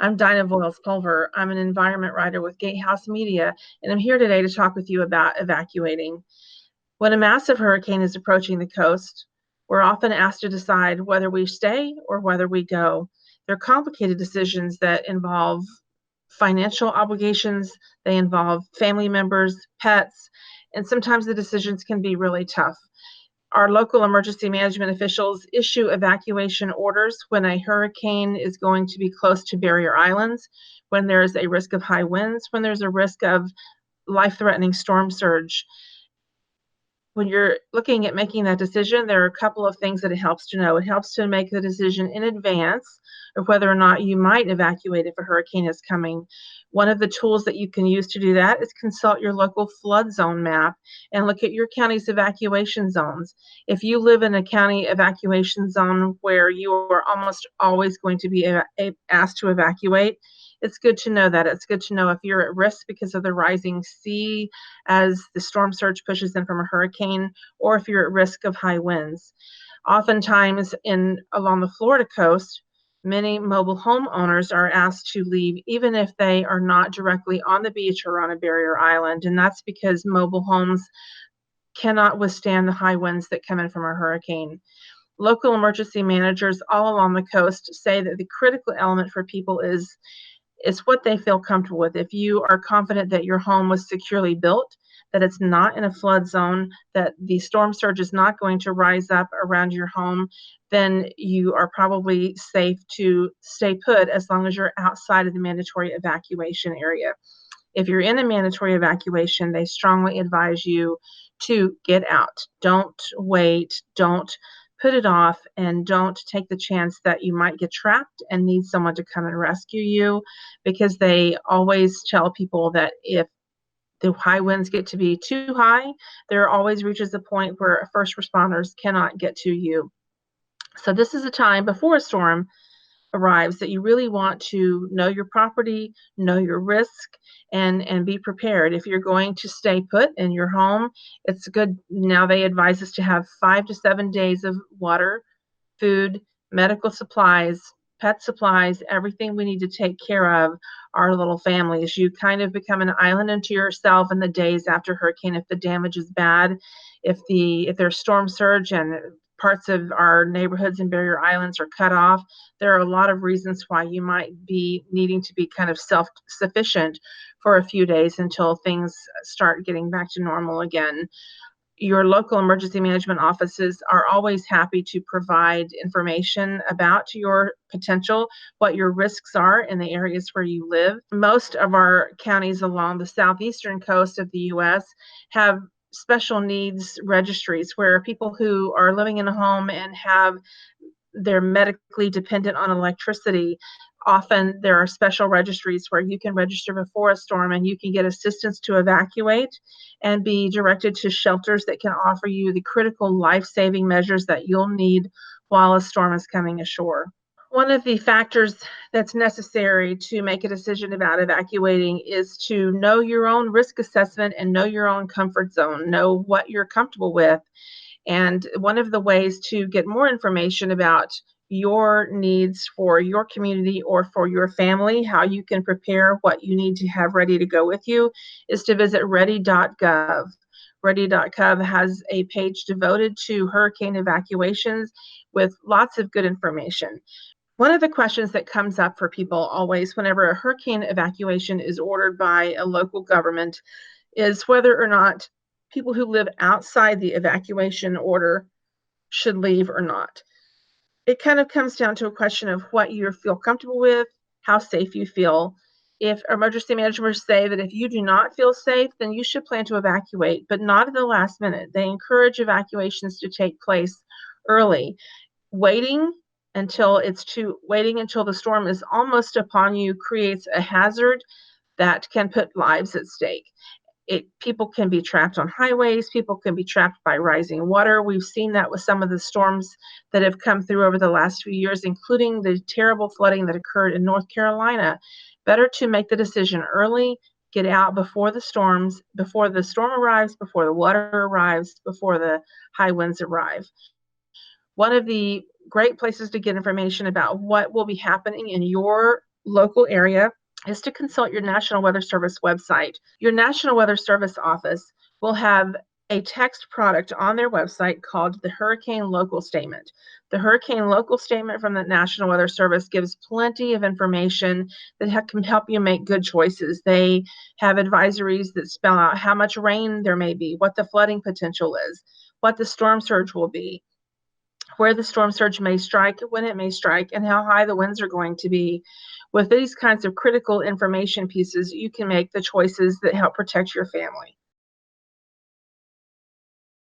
I'm Dinah Voyles Pulver. I'm an environment writer with GateHouse Media, and I'm here today to talk with you about evacuating. When a massive hurricane is approaching the coast, we're often asked to decide whether we stay or whether we go. They're complicated decisions that involve financial obligations, they involve family members, pets, and sometimes the decisions can be really tough. Our local emergency management officials issue evacuation orders when a hurricane is going to be close to barrier islands, when there's a risk of high winds, when there's a risk of life-threatening storm surge. When you're looking at making that decision, there are a couple of things that it helps to know. It helps to make the decision in advance of whether or not you might evacuate if a hurricane is coming. One of the tools that you can use to do that is consult your local flood zone map and look at your county's evacuation zones. If you live in a county evacuation zone where you are almost always going to be asked to evacuate, it's good to know that. It's good to know if you're at risk because of the rising sea as the storm surge pushes in from a hurricane, or if you're at risk of high winds. Oftentimes along the Florida coast, many mobile home owners are asked to leave even if they are not directly on the beach or on a barrier island, and that's because mobile homes cannot withstand the high winds that come in from a hurricane. Local emergency managers all along the coast say that the critical element for people is what they feel comfortable with. If you are confident that your home was securely built, that it's not in a flood zone, that the storm surge is not going to rise up around your home, then you are probably safe to stay put as long as you're outside of the mandatory evacuation area. If you're in a mandatory evacuation, they strongly advise you to get out. Don't wait. Don't put it off, and don't take the chance that you might get trapped and need someone to come and rescue you, because they always tell people that if the high winds get to be too high, there always reaches a point where first responders cannot get to you. So this is a time before a storm arrives that you really want to know your property, know your risk, and be prepared. If you're going to stay put in your home, it's good. Now they advise us to have 5 to 7 days of water, food, medical supplies, pet supplies, everything we need to take care of our little families. You kind of become an island unto yourself in the days after hurricane if the damage is bad, if there's storm surge and parts of our neighborhoods and barrier islands are cut off. There are a lot of reasons why you might be needing to be kind of self-sufficient for a few days until things start getting back to normal again. Your local emergency management offices are always happy to provide information about your potential, what your risks are in the areas where you live. Most of our counties along the southeastern coast of the U.S. have special needs registries where people who are living in a home and they're medically dependent on electricity. Often there are special registries where you can register before a storm and you can get assistance to evacuate and be directed to shelters that can offer you the critical life-saving measures that you'll need while a storm is coming ashore. One of the factors that's necessary to make a decision about evacuating is to know your own risk assessment and know your own comfort zone, know what you're comfortable with. And one of the ways to get more information about your needs for your community or for your family, how you can prepare what you need to have ready to go with you, is to visit ready.gov. Ready.gov has a page devoted to hurricane evacuations with lots of good information. One of the questions that comes up for people always whenever a hurricane evacuation is ordered by a local government is whether or not people who live outside the evacuation order should leave or not. It kind of comes down to a question of what you feel comfortable with, how safe you feel. If emergency managers say that if you do not feel safe, then you should plan to evacuate, but not at the last minute. They encourage evacuations to take place early. Waiting until the storm is almost upon you creates a hazard that can put lives at stake. People can be trapped on highways. People can be trapped by rising water. We've seen that with some of the storms that have come through over the last few years, including the terrible flooding that occurred in North Carolina. Better to make the decision early, get out before the storm arrives, before the water arrives, before the high winds arrive. One of the great places to get information about what will be happening in your local area is to consult your National Weather Service website. Your National Weather Service office will have a text product on their website called the Hurricane Local Statement. The Hurricane Local Statement from the National Weather Service gives plenty of information that can help you make good choices. They have advisories that spell out how much rain there may be, what the flooding potential is, what the storm surge will be, where the storm surge may strike, when it may strike, and how high the winds are going to be. With these kinds of critical information pieces, you can make the choices that help protect your family.